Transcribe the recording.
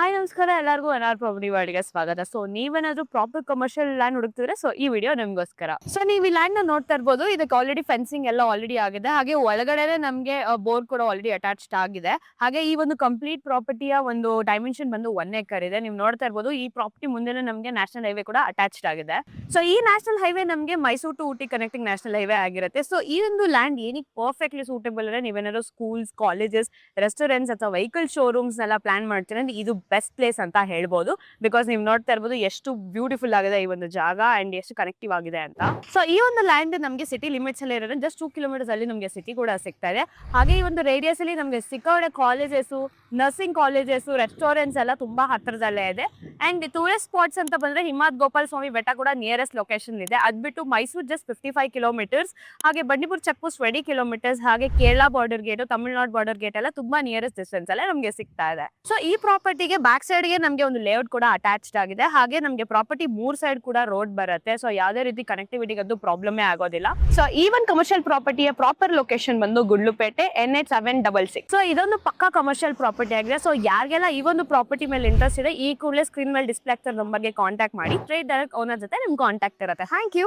Hi ನಮಸ್ಕಾರ ಎಲ್ಲರಿಗೂ N R property ವರ್ಲ್ಡ್ಗೆ ಸ್ವಾಗತ. ಸೊ ನೀವೇನಾದ್ರೂ ಪ್ರಾಪರ್ ಕಮರ್ಷಿಯಲ್ ಲ್ಯಾಂಡ್ ಹುಡುಕ್ತಿದ್ರೆ ಸೊ ಈ ವಿಡಿಯೋ ನಿಮ್ಗೋಸ್ಕರ. ಸೊ ನೀವು ಈ ಲ್ಯಾಂಡ್ ನ ನೋಡ್ತಾ ಇರ್ಬೋದು. ಇದಕ್ಕೆ ಆಲ್ರೆಡಿ ಫೆನ್ಸಿಂಗ್ ಎಲ್ಲ ಆಲ್ರೆಡಿ ಆಗಿದೆ. ಹಾಗೆ ಒಳಗಡೆ ನಮಗೆ ಬೋರ್ ಕೂಡ ಆಲ್ರೆಡಿ ಅಟ್ಯಾಚ್ಡ್ ಆಗಿದೆ. ಹಾಗೆ ಈ ಒಂದು ಕಂಪ್ಲೀಟ್ ಪ್ರಾಪರ್ಟಿಯ ಒಂದು ಡೈಮೆನ್ಷನ್ ಬಂದು 1 ಎಕರ್ ಇದೆ. ನೀವು ನೋಡ್ತಾ ಇರ್ಬೋದು ಈ ಪ್ರಾಪರ್ಟಿ ಮುಂದೆ ನಮಗೆ ನ್ಯಾಷನಲ್ ಹೈವೇ ಕೂಡ ಅಟ್ಯಾಚ್ಡ್ ಆಗಿದೆ. ಸೊ ಈ ನ್ಯಾಷನಲ್ ಹೈವೇ ನಮಗೆ Mysuru to Ooty connecting national highway ಆಗಿರುತ್ತೆ. ಸೊ ಈ ಒಂದು ಲ್ಯಾಂಡ್ ಏನಕ್ಕೆ ಪರ್ಫೆಕ್ಟ್ಲಿ ಸೂಟೇಬಲ್ ಅಂದ್ರೆ ನೀವೇನಾದ್ರು ಸ್ಕೂಲ್ಸ್, ಕಾಲೇಜಸ್, ರೆಸ್ಟೋರೆಂಟ್ಸ್ ಅಥವಾ ವೆಹಿಕಲ್ ಶೋರೂಮ್ಸ್ ಎಲ್ಲ ಪ್ಲಾನ್ ಮಾಡ್ತೀರಾ ಅಂದ್ರೆ ಇದು ಬೆಸ್ಟ್ ಪ್ಲೇಸ್ ಅಂತ ಹೇಳ್ಬೋದು. ಬಿಕಾಸ್ ನೀವು ನೋಡ್ತಾ ಇರ್ಬೋದು ಎಷ್ಟು ಬ್ಯೂಟಿಫುಲ್ ಆಗಿದೆ ಈ ಒಂದು ಜಾಗ ಅಂಡ್ ಎಷ್ಟು ಕನೆಕ್ಟಿವ್ ಆಗಿದೆ ಅಂತ. ಸೊ ಈ ಒಂದು ಲ್ಯಾಂಡ್ ನಮಗೆ ಸಿಟಿ ಲಿಮಿಟ್ಸ್ ಅಲ್ಲಿ ಇರೋದ್ರೆ ಜಸ್ಟ್ 2 ಕಿಲೋಮೀಟರ್ಸ್ ಅಲ್ಲಿ ನಮಗೆ ಸಿಟಿ ಕೂಡ ಸಿಗ್ತಾ ಇದೆ. ಹಾಗೆ ಈ ಒಂದು ರೇಡಿಯಸ್ ಅಲ್ಲಿ ನಮಗೆ ಸಿಕ್ಕಾಪಟ್ಟೆ ಕಾಲೇಜಸ್, ನರ್ಸಿಂಗ್ ಕಾಲೇಜಸ್, ರೆಸ್ಟೋರೆಂಟ್ಸ್ ಎಲ್ಲ ತುಂಬಾ ಹತ್ತಿರದಲ್ಲೇ ಇದೆ. ಅಂಡ್ ಟೂರಿಸ್ಟ್ ಸ್ಪಾಟ್ಸ್ ಅಂತ ಬಂದ್ರೆ ಹಿಮಾದ್ ಗೋಪಾಲ್ ಸ್ವಾಮಿ ಬೆಟ್ಟ ಕೂಡ ನಿಯರೆಸ್ಟ್ ಲೊಕೇಶನ್ ಇದೆ. ಅದ್ಬಿಟ್ಟು ಮೈಸೂರು ಜಸ್ಟ್ 55 ಕಿಲೋಮೀಟರ್ಸ್, ಹಾಗೆ ಬಂಡೀಪುರ ಚೆಕ್ ಪೋಸ್ಟ್ 20 ಕಿಲೋಮೀಟರ್ಸ್, ಹಾಗೆ Kerala border gate, Tamil Nadu border gate ಎಲ್ಲ ತುಂಬಾ ನಿಯರೆಸ್ಟ್ ಡಿಸ್ಟೆನ್ಸ್ ಅಲ್ಲೇ ನಮಗೆ ಸಿಗ್ತಾ ಇದೆ. ಸೊ ಈ ಪ್ರಾಪರ್ಟಿಗೆ ಬ್ಯಾಕ್ ಸೈಡ್ ಗೆ ನಮಗೆ ಒಂದು ಲೇಔಟ್ ಕೂಡ ಅಟ್ಯಾಚ್ಡ್ ಆಗಿದೆ. ಹಾಗೆ ನಮಗೆ ಪ್ರಾಪರ್ಟಿ 3 ಸೈಡ್ ಕೂಡ ರೋಡ್ ಬರುತ್ತೆ. ಸೊ ಯಾವುದೇ ರೀತಿ ಕನೆಕ್ಟಿವಿಟಿಗೆ ಅದು ಪ್ರಾಬ್ಲಮ್ ಆಗೋದಿಲ್ಲ. ಸೊ ಈ ಒಂದು ಕಮರ್ಷಿಯಲ್ ಪ್ರಾಪರ್ಟಿಯ ಪ್ರಾಪರ್ ಲೊಕೇಶನ್ ಬಂದು ಗುಂಡ್ಲುಪೇಟೆ NH 766. ಸೊ ಇದೊಂದು ಪಕ್ಕಾ ಕಮರ್ಷಿಯಲ್ ಪ್ರಾಪರ್ಟಿ ಆಗಿದೆ. ಸೊ ಯಾರಿಗೆಲ್ಲ ಈ ಒಂದು ಪ್ರಾಪರ್ಟಿ ಮೇಲೆ ಇಂಟ್ರೆಸ್ಟ್ ಇದೆ ಈ ಕೂಡಲೇ ಸ್ಕ್ರೀನ್ ಮೇಲೆ ಡಿಸ್ಪ್ಲೇ ಆಗ್ತಿರೋ ನಂಬರ್ಗೆ ಕಾಂಟ್ಯಾಕ್ಟ್ ಮಾಡಿ. ಸ್ಟ್ರೇಟ್ ಡೈರೆಕ್ಟ್ ಓನರ್ ಜೊತೆ ನಿಮ್ಗೆ ಕಾಂಟ್ಯಾಕ್ಟ್ ಇರುತ್ತೆ. Thank you.